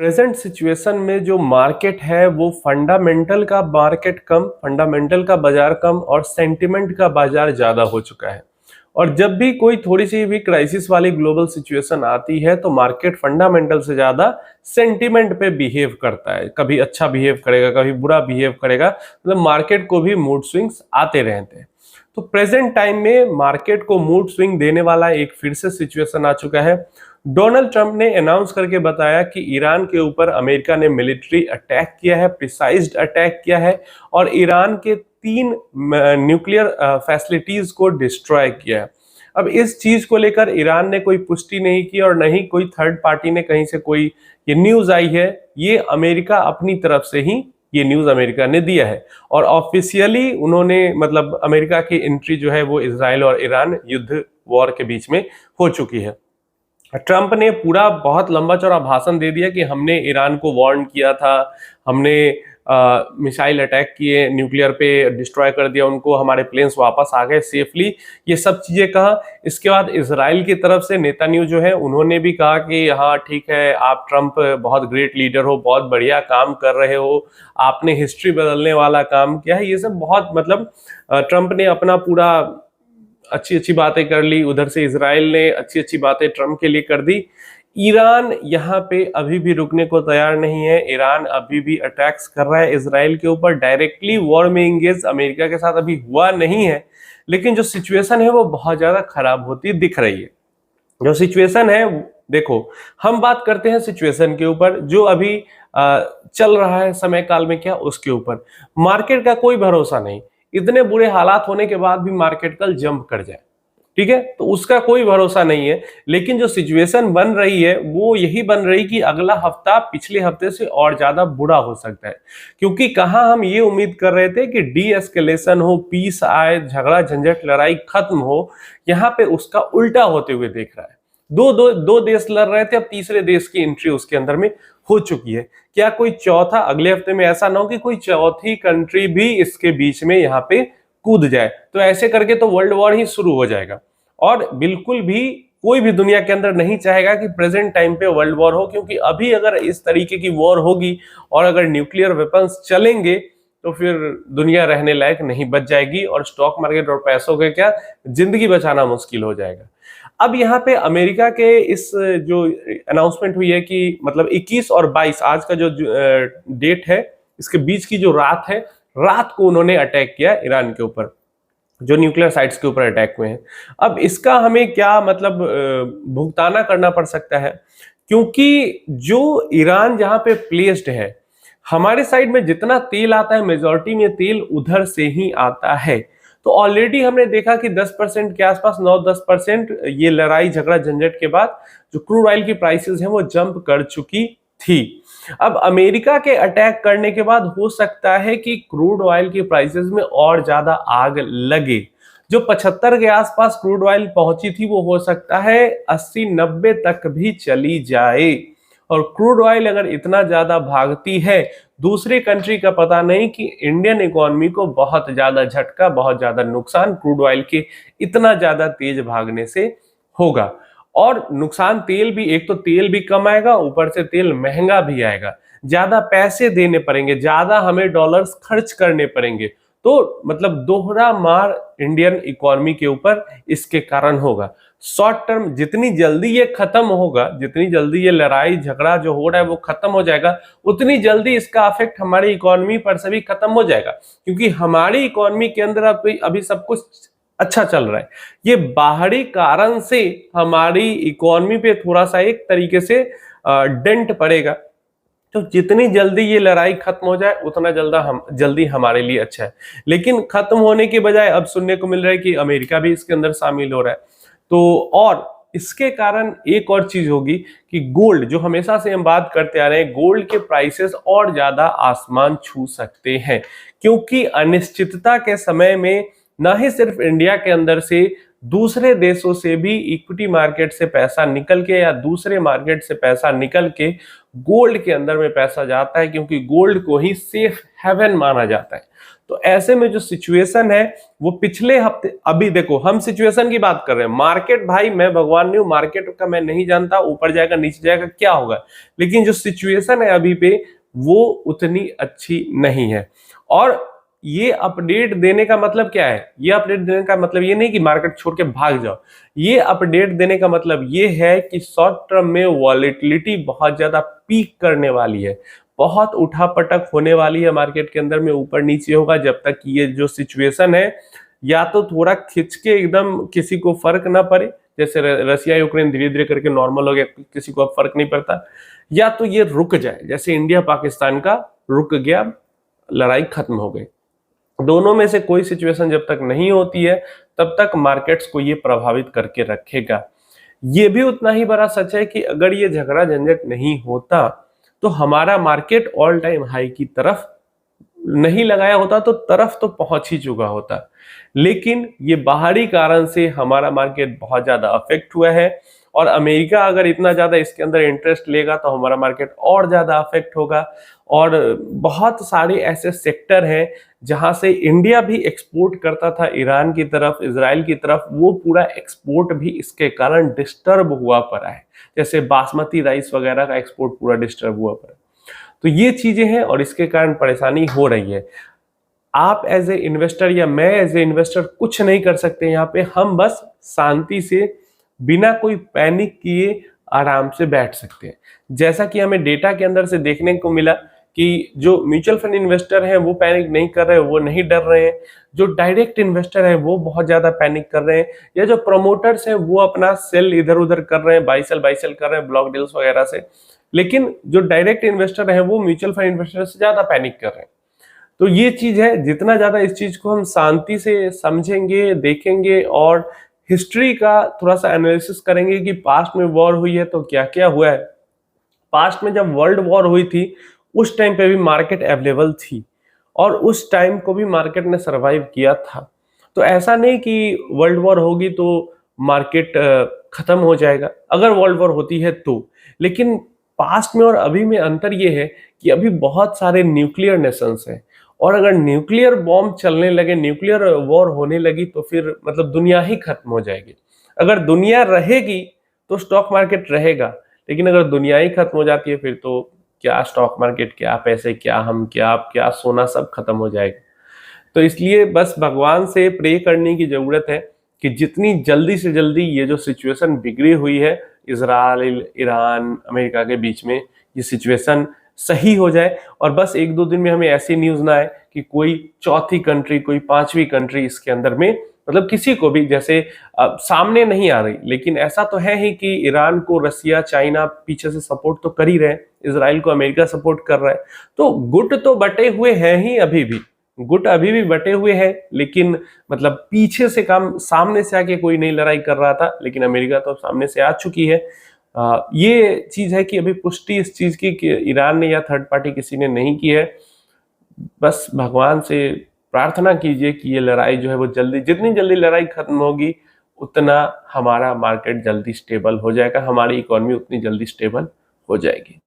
Present situation में जो market है वो फंडामेंटल का मार्केट कम, फंडामेंटल का बाजार कम और सेंटिमेंट का बाजार ज्यादा हो चुका है। और जब भी कोई थोड़ी सी भी क्राइसिस वाली ग्लोबल सिचुएशन आती है तो मार्केट फंडामेंटल से ज्यादा सेंटिमेंट पे बिहेव करता है। कभी अच्छा बिहेव करेगा, कभी बुरा बिहेव करेगा, मतलब मार्केट को भी मूड स्विंग्स आते रहते हैं। तो प्रेजेंट टाइम में मार्केट को मूड स्विंग देने वाला एक फिर से सिचुएशन आ चुका है। डोनाल्ड ट्रंप ने अनाउंस करके बताया कि ईरान के ऊपर अमेरिका ने मिलिट्री अटैक किया है, प्रिसाइज्ड अटैक किया है और ईरान के 3 न्यूक्लियर फैसिलिटीज को डिस्ट्रॉय किया है। अब इस चीज को लेकर ईरान ने कोई पुष्टि नहीं की और नहीं कोई थर्ड पार्टी ने कहीं से कोई ये न्यूज आई है। ये अमेरिका अपनी तरफ से ही ये न्यूज अमेरिका ने दिया है और ऑफिशियली उन्होंने मतलब अमेरिका की एंट्री जो है वो इजराइल और ईरान युद्ध वॉर के बीच में हो चुकी है। ट्रंप ने पूरा बहुत लंबा चौड़ा भाषण दे दिया कि हमने ईरान को वार्न किया था, हमने मिसाइल अटैक किए, न्यूक्लियर पे डिस्ट्रॉय कर दिया उनको, हमारे प्लेन्स वापस आ गए सेफली, ये सब चीजें कहा। इसके बाद इजराइल की तरफ से नेतान्याहू जो है उन्होंने भी कहा कि हाँ ठीक है, आप ट्रंप बहुत ग्रेट लीडर हो, बहुत बढ़िया काम कर रहे हो, आपने हिस्ट्री बदलने वाला काम किया है। ये सब बहुत मतलब ट्रंप ने अपना पूरा अच्छी अच्छी बातें कर ली, उधर से इजराइल ने अच्छी अच्छी बातें ट्रंप के लिए कर दी। ईरान यहाँ पे अभी भी रुकने को तैयार नहीं है। ईरान अभी भी अटैक्स कर रहा है इजराइल के ऊपर, डायरेक्टली वॉर में इंगेज अमेरिका के साथ अभी हुआ नहीं है, लेकिन जो सिचुएशन है वो बहुत ज्यादा खराब होती दिख रही है। जो सिचुएशन है, देखो हम बात करते हैं सिचुएशन के ऊपर, जो अभी चल रहा है समय काल में क्या उसके ऊपर। मार्केट का कोई भरोसा नहीं, इतने बुरे हालात होने के बाद भी मार्केट कल जंप कर जाए, ठीक है, तो उसका कोई भरोसा नहीं है। लेकिन जो सिचुएशन बन रही है वो यही बन रही कि अगला हफ्ता पिछले हफ्ते से और ज्यादा बुरा हो सकता है, क्योंकि कहां हम ये उम्मीद कर रहे थे कि डी एस्केलेशन हो, पीस आए, झगड़ा झंझट लड़ाई खत्म हो, यहाँ पे उसका उल्टा होते हुए देख रहा है। दो देश लड़ रहे थे, अब तीसरे देश की एंट्री उसके अंदर में हो चुकी है। क्या कोई चौथा अगले हफ्ते में ऐसा ना हो कि कोई चौथी कंट्री भी इसके बीच में यहाँ पे कूद जाए, तो ऐसे करके तो वर्ल्ड वॉर ही शुरू हो जाएगा। और बिल्कुल भी कोई भी दुनिया के अंदर नहीं चाहेगा कि प्रेजेंट टाइम पे वर्ल्ड वॉर हो, क्योंकि अभी अगर इस तरीके की वॉर होगी और अगर न्यूक्लियर वेपन्स चलेंगे तो फिर दुनिया रहने लायक नहीं बच जाएगी और स्टॉक मार्केट और पैसों के क्या जिंदगी बचाना मुश्किल हो जाएगा। अब यहाँ पे अमेरिका के इस जो अनाउंसमेंट हुई है कि मतलब 21 और 22 आज का जो डेट है, इसके बीच की जो रात है, रात को उन्होंने अटैक किया ईरान के ऊपर, जो न्यूक्लियर साइट्स के ऊपर अटैक हुए हैं। अब इसका हमें क्या मतलब भुगताना करना पड़ सकता है, क्योंकि जो ईरान जहां पे प्लेस्ड है, हमारे साइड में जितना तेल आता है मेजॉरिटी में तेल उधर से ही आता है। तो ऑलरेडी हमने देखा कि 10% के आसपास 9-10% ये लड़ाई झगड़ा झंझट के बाद जो क्रूड ऑयल की प्राइसेस हैं वो जंप कर चुकी थी। अब अमेरिका के अटैक करने के बाद हो सकता है कि क्रूड ऑयल की प्राइसेस में और ज्यादा आग लगे। जो 75 के आसपास क्रूड ऑयल पहुंची थी वो हो सकता है 80-90 तक भी चली जाए। और क्रूड ऑयल अगर इतना ज्यादा भागती है दूसरी कंट्री का पता नहीं कि इंडियन इकोनॉमी को बहुत ज्यादा झटका, बहुत ज्यादा नुकसान क्रूड ऑयल के इतना ज्यादा तेज भागने से होगा। और नुकसान तेल भी, एक तो तेल भी कम आएगा, ऊपर से तेल महंगा भी आएगा, ज्यादा पैसे देने पड़ेंगे, ज्यादा हमें डॉलर्स खर्च करने पड़ेंगे। तो मतलब दोहरा मार इंडियन इकोनॉमी के ऊपर इसके कारण होगा। शॉर्ट टर्म जितनी जल्दी ये खत्म होगा, जितनी जल्दी ये लड़ाई झगड़ा जो हो रहा है वो खत्म हो जाएगा, उतनी जल्दी इसका इफेक्ट हमारी इकोनॉमी पर से भी खत्म हो जाएगा, क्योंकि हमारी इकोनॉमी के अंदर अभी सब कुछ अच्छा चल रहा है। ये बाहरी कारण से हमारी इकोनॉमी पे थोड़ा सा एक तरीके से डेंट पड़ेगा। तो जितनी जल्दी ये लड़ाई खत्म हो जाए उतना जल्दी हमारे लिए अच्छा है। लेकिन खत्म होने के बजाय अब सुनने को मिल रहा है कि अमेरिका भी इसके अंदर शामिल हो रहा है। तो और इसके कारण एक और चीज होगी कि गोल्ड, जो हमेशा से हम बात करते आ रहे हैं, गोल्ड के प्राइसेस और ज्यादा आसमान छू सकते हैं, क्योंकि अनिश्चितता के समय में न ही सिर्फ इंडिया के अंदर से दूसरे देशों से भी इक्विटी मार्केट से पैसा निकल के या दूसरे मार्केट से पैसा निकल के गोल्ड के अंदर में पैसा जाता है, क्योंकि गोल्ड को ही सेफ हेवन माना जाता है। तो ऐसे में जो सिचुएशन है वो पिछले हफ्ते, अभी देखो हम सिचुएशन की बात कर रहे हैं, मार्केट भाई मैं भगवान नहीं हूं, मार्केट का मैं नहीं जानता, ऊपर जाएगा नीचे जाएगा क्या होगा, लेकिन जो सिचुएशन है अभी पे वो उतनी अच्छी नहीं है। और ये अपडेट देने का मतलब क्या है, ये अपडेट देने का मतलब ये नहीं कि मार्केट छोड़ के भाग जाओ, ये अपडेट देने का मतलब ये है कि शॉर्ट टर्म में वॉलेटिलिटी बहुत ज्यादा पीक करने वाली है, बहुत उठापटक होने वाली है मार्केट के अंदर में, ऊपर नीचे होगा जब तक ये जो सिचुएशन है या तो थोड़ा खिंच के एकदम किसी को फर्क ना पड़े, जैसे रसिया यूक्रेन धीरे धीरे करके नॉर्मल हो गया, किसी को अब फर्क नहीं पड़ता, या तो ये रुक जाए जैसे इंडिया पाकिस्तान का रुक गया, लड़ाई खत्म हो गई। दोनों में से कोई सिचुएशन जब तक नहीं होती है तब तक मार्केट्स को ये प्रभावित करके रखेगा। ये भी उतना ही बड़ा सच है कि अगर ये झगड़ा झंझट नहीं होता तो हमारा मार्केट ऑल टाइम हाई की तरफ नहीं लगाया होता, तो तरफ तो पहुंच ही चुका होता, लेकिन ये बाहरी कारण से हमारा मार्केट बहुत ज्यादा अफेक्ट हुआ है। और अमेरिका अगर इतना ज्यादा इसके अंदर इंटरेस्ट लेगा तो हमारा मार्केट और ज्यादा अफेक्ट होगा। और बहुत सारे ऐसे सेक्टर हैं जहां से इंडिया भी एक्सपोर्ट करता था ईरान की तरफ, इजराइल की तरफ, वो पूरा एक्सपोर्ट भी इसके कारण डिस्टर्ब हुआ पड़ा है, जैसे बासमती राइस वगैरह का एक्सपोर्ट पूरा डिस्टर्ब हुआ पड़ा है। तो ये चीजें हैं और इसके कारण परेशानी हो रही है। आप एज ए इन्वेस्टर या मैं एज ए इन्वेस्टर कुछ नहीं कर सकते यहाँ पे, हम बस शांति से बिना कोई पैनिक किए आराम से बैठ सकते हैं। जैसा कि हमें डेटा के अंदर से देखने को मिला कि जो म्यूचुअल फंड इन्वेस्टर हैं वो पैनिक नहीं कर रहे हैं, वो नहीं डर रहे हैं, जो डायरेक्ट इन्वेस्टर हैं वो बहुत ज्यादा पैनिक कर रहे हैं, या जो प्रमोटर्स हैं वो अपना सेल इधर उधर कर रहे हैं, बाई सेल कर रहे हैं ब्लॉक डील्स वगैरह से, लेकिन जो डायरेक्ट इन्वेस्टर हैं वो म्यूचुअल फंड इन्वेस्टर से ज्यादा पैनिक कर रहे हैं। तो ये चीज है, जितना ज्यादा इस चीज को हम शांति से समझेंगे, देखेंगे और हिस्ट्री का थोड़ा सा एनालिसिस करेंगे कि पास्ट में वॉर हुई है तो क्या क्या हुआ है। पास्ट में जब वर्ल्ड वॉर हुई थी उस टाइम पे भी मार्केट अवेलेबल थी और उस टाइम को भी मार्केट ने सरवाइव किया था। तो ऐसा नहीं कि वर्ल्ड वॉर होगी तो मार्केट खत्म हो जाएगा, अगर वर्ल्ड वॉर होती है तो। लेकिन पास्ट में और अभी में अंतर ये है कि अभी बहुत सारे न्यूक्लियर नेशंस हैं, और अगर न्यूक्लियर बॉम्ब चलने लगे, न्यूक्लियर वॉर होने लगी तो फिर मतलब दुनिया ही खत्म हो जाएगी। अगर दुनिया रहेगी तो स्टॉक मार्केट रहेगा, लेकिन अगर दुनिया ही खत्म हो जाती है फिर तो क्या स्टॉक मार्केट, क्या पैसे, क्या हम, क्या आप, क्या सोना, सब खत्म हो जाएगा। तो इसलिए बस भगवान से प्रे करने की जरूरत है कि जितनी जल्दी से जल्दी ये जो सिचुएशन बिगड़ी हुई है इजराइल, ईरान, अमेरिका के बीच में, ये सिचुएशन सही हो जाए। और बस एक दो दिन में हमें ऐसी न्यूज ना आए कि कोई चौथी कंट्री, कोई पांचवी कंट्री इसके अंदर में, मतलब किसी को भी, जैसे सामने नहीं आ रही, लेकिन ऐसा तो है ही कि ईरान को रसिया, चाइना पीछे से सपोर्ट तो कर ही रहे हैं, इसराइल को अमेरिका सपोर्ट कर रहा है, तो गुट तो बटे हुए हैं ही, अभी भी गुट अभी भी बटे हुए हैं, लेकिन मतलब पीछे से काम, सामने से आके कोई नहीं लड़ाई कर रहा था, लेकिन अमेरिका तो सामने से आ चुकी है। ये चीज है कि अभी पुष्टि इस चीज की कि ईरान ने या थर्ड पार्टी किसी ने नहीं की है। बस भगवान से प्रार्थना कीजिए कि ये लड़ाई जो है वो जल्दी, जितनी जल्दी लड़ाई खत्म होगी उतना हमारा मार्केट जल्दी स्टेबल हो जाएगा, हमारी इकोनॉमी उतनी जल्दी स्टेबल हो जाएगी।